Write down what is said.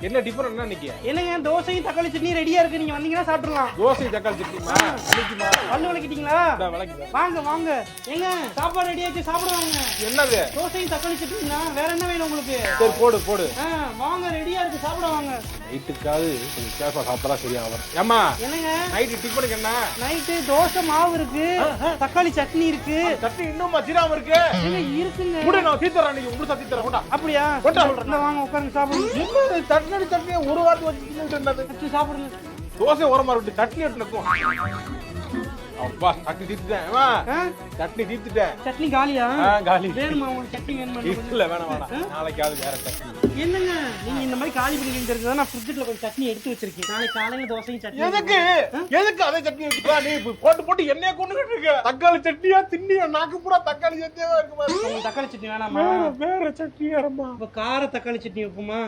என்ன டிஃபன் என்ன இன்னைக்கு? என்னங்க தோசையும் தக்காளி சட்னி ரெடியா இருக்கு, நீங்க வந்தீங்கன்னா சாப்பிடலாம். தோசை தக்காளி சட்னிமா? இன்னைக்குமா? பல்லு விளக்கிட்டீங்களா? விளக்கிட்டேன். வாங்க வாங்க, ஏங்க சாப்பாடு ரெடி ஆச்சு, சாப்பிடுவாங்க. என்னது? தோசையும் தக்காளி சட்னினா வேற என்ன வேணும் உங்களுக்கு? சரி போடு போடு. வாங்க ரெடியா இருக்கு, சாப்பிடுவாங்க. நைட்டுக்காவது கொஞ்சம் சேஃபா சாப்பிட்டா சரியா வரும். ஏமா என்னங்க நைட்டு டிஃபனுக்கு என்ன? நைட்டு தோசை மாவு இருக்கு, தக்காளி சட்னி இருக்கு. சட்னி இன்னும் மச்சிராம இருக்கு. இருக்குங்க. கூட நான் தீத்தறேன், நீங்க உங்களுக்கு சத்தி தரேன். கொண்டா. அப்படியா? கொண்டா. வாங்க உட்காருங்க சாப்பிடுங்க. என்ன தக்காளி சட்னி ஒரு வாரத்து வச்சிட்டு என்னது? சாப்பிடுங்க. தோசை ஓரமா இருக்கு, சட்னி எடுத்துக்கும். அப்பா சட்னி தீத்துட்டேன். சட்னி தீத்துட்டேன். சட்னி காலியா? காலி. வேணுமா உங்களுக்கு சட்னி? வேணுமா? இல்ல வேணாம் வேணாம், நாளைக்காவது வேற சட்னி. என்னங்க நீங்க இந்த மாதிரி காலி பண்ணி தெரிஞ்சதா நான் ஃப்ரிட்ஜ்ல கொஞ்சம் சட்னி எடுத்து வச்சிருக்கேன். நாளைக்கு காலையில தோசையும் சட்னி. எதுக்கு எதுக்கு அதே சட்னி வச்சுக்கா? நீ போட்டு போட்டு என்னைய கொண்டுகிட்டு இருக்க. தக்காளி சட்னியா தின்னியா? நாக்கு பூரா தக்காளி சட்னியா இருக்கு பாரு. உங்களுக்கு தக்காளி சட்னி வேணாமா? வேற சட்னி வேறமா? இப்ப கார தக்காளி சட்னி வைப்போமா?